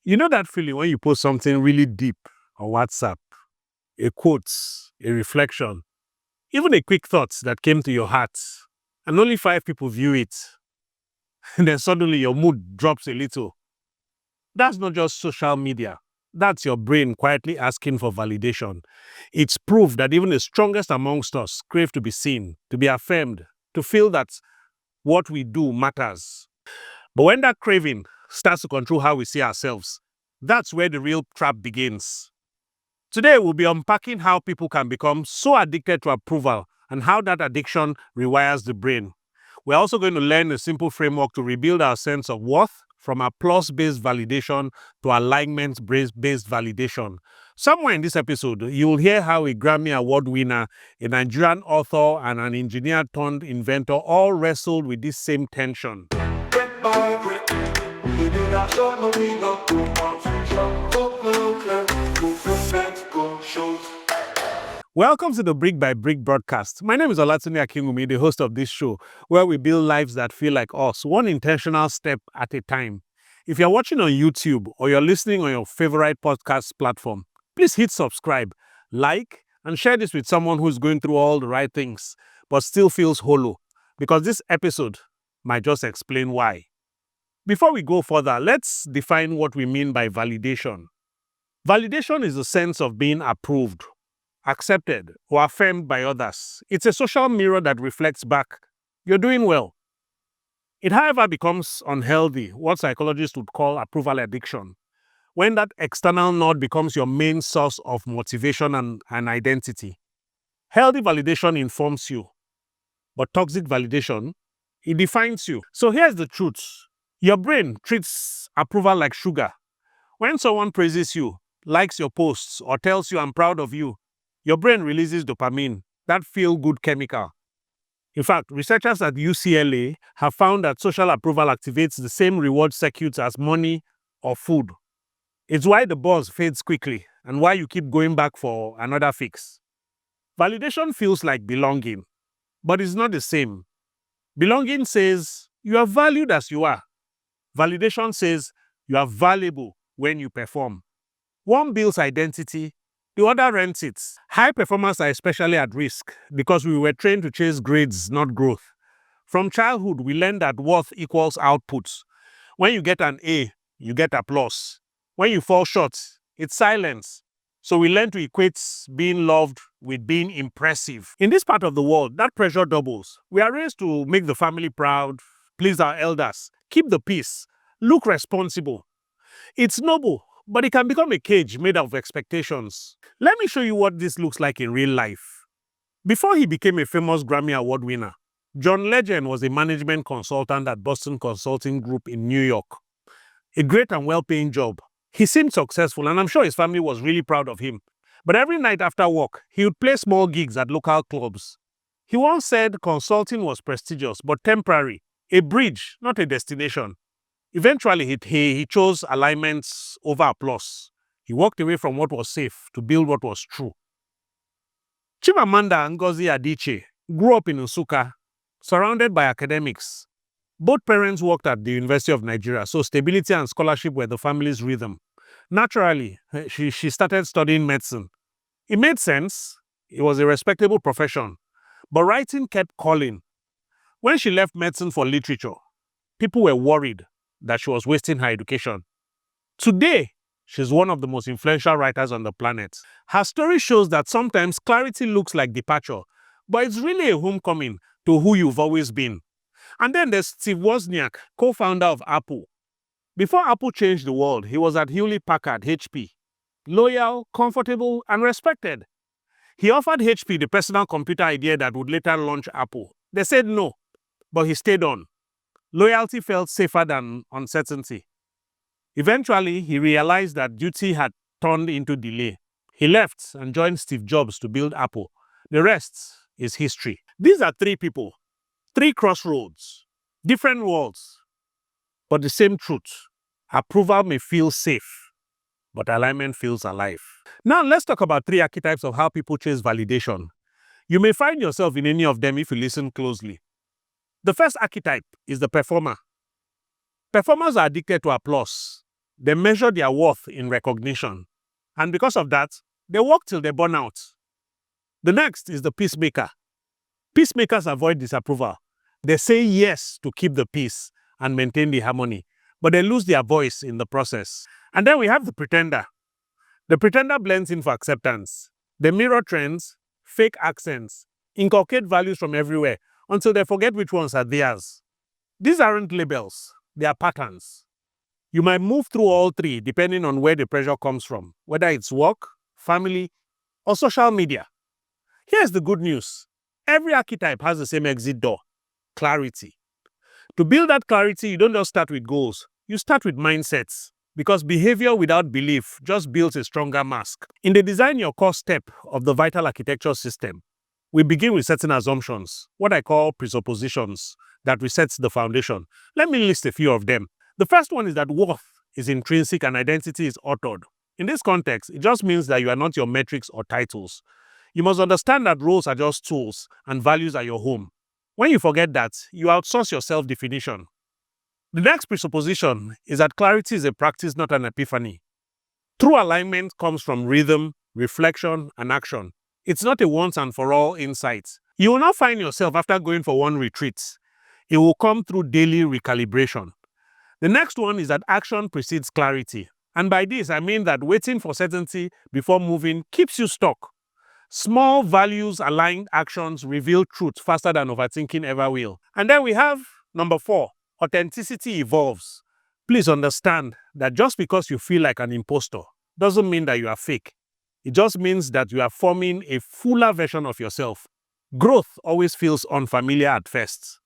You know that feeling when you post something really deep on WhatsApp, a quote, a reflection, even a quick thought that came to your heart, and only 5 people view it, and then suddenly your mood drops a little. That's not just social media. That's your brain quietly asking for validation. It's proof that even the strongest amongst us crave to be seen, to be affirmed, to feel that what we do matters. But when that craving starts to control how we see ourselves, that's where the real trap begins. Today, we'll be unpacking how people can become so addicted to approval and how that addiction rewires the brain. We're also going to learn a simple framework to rebuild our sense of worth from applause-based validation to alignment-based validation. Somewhere in this episode, you'll hear how a Grammy Award winner, a Nigerian author, and an engineer turned inventor all wrestled with this same tension. Welcome to the Brick by Brick broadcast. My name is Olatunde Akinwunmi, the host of this show, where we build lives that feel like us, one intentional step at a time. If you're watching on YouTube or you're listening on your favorite podcast platform, please hit subscribe, like, and share this with someone who's going through all the right things, but still feels hollow, because this episode might just explain why. Before we go further, let's define what we mean by validation. Validation is the sense of being approved, accepted, or affirmed by others. It's a social mirror that reflects back, you're doing well. It, however, becomes unhealthy, what psychologists would call approval addiction, when that external nod becomes your main source of motivation and identity. Healthy validation informs you, but toxic validation, it defines you. So here's the truth. Your brain treats approval like sugar. When someone praises you, likes your posts, or tells you I'm proud of you, your brain releases dopamine, that feel-good chemical. In fact, researchers at UCLA have found that social approval activates the same reward circuits as money or food. It's why the buzz fades quickly and why you keep going back for another fix. Validation feels like belonging, but it's not the same. Belonging says you are valued as you are. Validation says you are valuable when you perform. One builds identity, the other rents it. High performers are especially at risk because we were trained to chase grades, not growth. From childhood, we learned that worth equals output. When you get an A, you get applause. When you fall short, it's silence. So we learn to equate being loved with being impressive. In this part of the world, that pressure doubles. We are raised to make the family proud, please our elders, keep the peace, look responsible. It's noble, but it can become a cage made of expectations. Let me show you what this looks like in real life. Before he became a famous Grammy Award winner, John Legend was a management consultant at Boston Consulting Group in New York. A great and well-paying job. He seemed successful, and I'm sure his family was really proud of him. But every night after work, he would play small gigs at local clubs. He once said consulting was prestigious, but temporary, a bridge, not a destination. Eventually, he chose alignments over applause. He walked away from what was safe to build what was true. Chimamanda Ngozi Adichie grew up in Nsukka, surrounded by academics. Both parents worked at the University of Nigeria, so stability and scholarship were the family's rhythm. Naturally, she started studying medicine. It made sense. It was a respectable profession. But writing kept calling. When she left medicine for literature, people were worried that she was wasting her education. Today, she's one of the most influential writers on the planet. Her story shows that sometimes clarity looks like departure, but it's really a homecoming to who you've always been. And then there's Steve Wozniak, co-founder of Apple. Before Apple changed the world, he was at Hewlett-Packard, HP. Loyal, comfortable, and respected. He offered HP the personal computer idea that would later launch Apple. They said no, but he stayed on. Loyalty felt safer than uncertainty. Eventually, he realized that duty had turned into delay. He left and joined Steve Jobs to build Apple. The rest is history. These are 3 people, 3 crossroads, different worlds, but the same truth. Approval may feel safe, but alignment feels alive. Now, let's talk about 3 archetypes of how people chase validation. You may find yourself in any of them if you listen closely. The first archetype is the performer. Performers are addicted to applause. They measure their worth in recognition. And because of that, they work till they burn out. The next is the peacemaker. Peacemakers avoid disapproval. They say yes to keep the peace and maintain the harmony, but they lose their voice in the process. And then we have the pretender. The pretender blends in for acceptance. They mirror trends, fake accents, inculcate values from everywhere until they forget which ones are theirs. These aren't labels, they are patterns. You might move through all three depending on where the pressure comes from, whether it's work, family, or social media. Here's the good news. Every archetype has the same exit door: clarity. To build that clarity, you don't just start with goals, you start with mindsets. Because behavior without belief just builds a stronger mask. In the design your core step of the vital architecture system, we begin with certain assumptions, what I call presuppositions, that resets the foundation. Let me list a few of them. The first one is that worth is intrinsic and identity is authored. In this context, it just means that you are not your metrics or titles. You must understand that roles are just tools and values are your home. When you forget that, you outsource your self-definition. The next presupposition is that clarity is a practice, not an epiphany. True alignment comes from rhythm, reflection, and action. It's not a once and for all insight. You will not find yourself after going for one retreat. It will come through daily recalibration. The next one is that action precedes clarity. And by this, I mean that waiting for certainty before moving keeps you stuck. Small values-aligned actions reveal truth faster than overthinking ever will. And then we have number 4, authenticity evolves. Please understand that just because you feel like an imposter doesn't mean that you are fake. It just means that you are forming a fuller version of yourself. Growth always feels unfamiliar at first.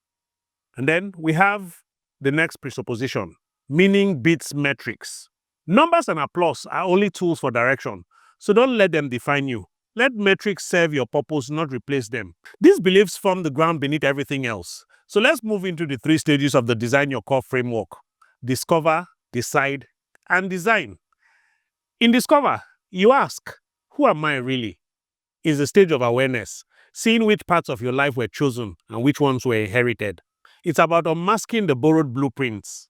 And then we have the next presupposition: meaning beats metrics. Numbers and applause are only tools for direction, so don't let them define you. Let metrics serve your purpose, not replace them. These beliefs form the ground beneath everything else. So let's move into the 3 stages of the Design Your Core framework: discover, decide, and design. In discover, you ask, who am I really? Is the stage of awareness, seeing which parts of your life were chosen and which ones were inherited. It's about unmasking the borrowed blueprints.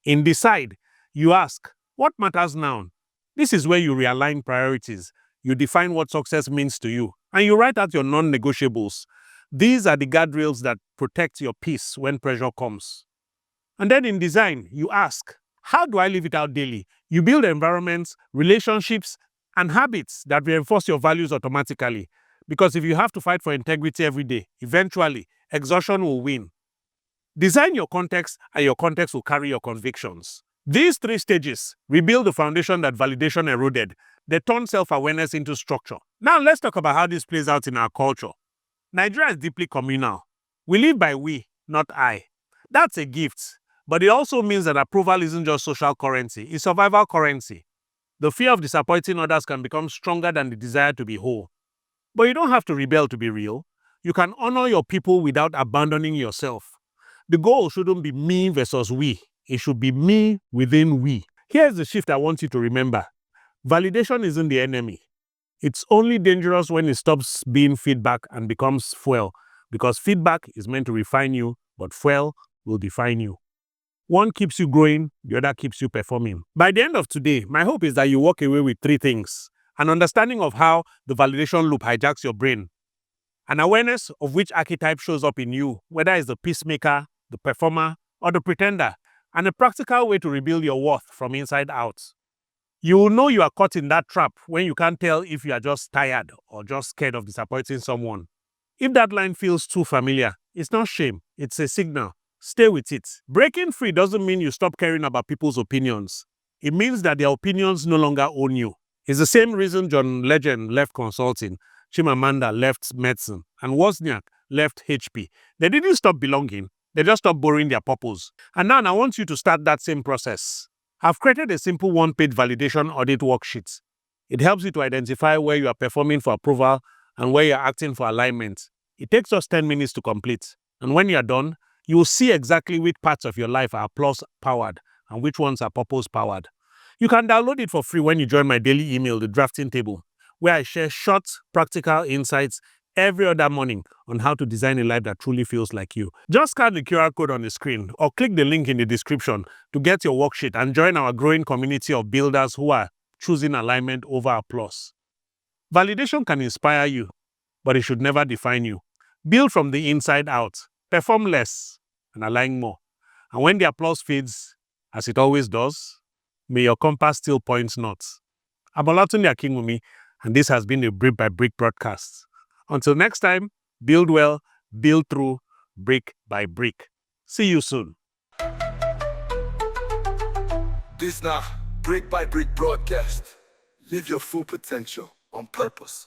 In decide, you ask, what matters now? This is where you realign priorities. You define what success means to you, and you write out your non-negotiables. These are the guardrails that protect your peace when pressure comes. And then in design, you ask, how do I live it out daily? You build environments, relationships, and habits that reinforce your values automatically. Because if you have to fight for integrity every day, eventually, exhaustion will win. Design your context, and your context will carry your convictions. These 3 stages rebuild the foundation that validation eroded. They turn self-awareness into structure. Now let's talk about how this plays out in our culture. Nigeria is deeply communal. We live by we, not I. That's a gift, but it also means that approval isn't just social currency, it's survival currency. The fear of disappointing others can become stronger than the desire to be whole. But you don't have to rebel to be real. You can honor your people without abandoning yourself. The goal shouldn't be me versus we. It should be me within we. Here's the shift I want you to remember. Validation isn't the enemy. It's only dangerous when it stops being feedback and becomes fuel, because feedback is meant to refine you, but fuel will define you. One keeps you growing, the other keeps you performing. By the end of today, my hope is that you walk away with 3 things: an understanding of how the validation loop hijacks your brain, an awareness of which archetype shows up in you, whether it's the peacemaker, the performer, or the pretender, and a practical way to rebuild your worth from inside out. You will know you are caught in that trap when you can't tell if you are just tired or just scared of disappointing someone. If that line feels too familiar, it's not shame, it's a signal. Stay with it. Breaking free doesn't mean you stop caring about people's opinions. It means that their opinions no longer own you. It's the same reason John Legend left consulting, Chimamanda left medicine, and Wozniak left HP. They didn't stop belonging, they just stopped borrowing their purpose. And now I want you to start that same process. I've created a simple 1-page validation audit worksheet. It helps you to identify where you are performing for approval and where you are acting for alignment. It takes just 10 minutes to complete. And when you are done, you will see exactly which parts of your life are applause-powered and which ones are purpose-powered. You can download it for free when you join my daily email, The Drafting Table, where I share short, practical insights every other morning on how to design a life that truly feels like you. Just scan the QR code on the screen or click the link in the description to get your worksheet and join our growing community of builders who are choosing alignment over applause. Validation can inspire you, but it should never define you. Build from the inside out, perform less, and align more. And when the applause fades, as it always does, may your compass still point north. I'm Olatunde Akinwunmi, and this has been a Brick by Brick broadcast. Until next time, build well, build through, brick by brick. See you soon. This now Brick by Brick broadcast. Live your full potential on purpose.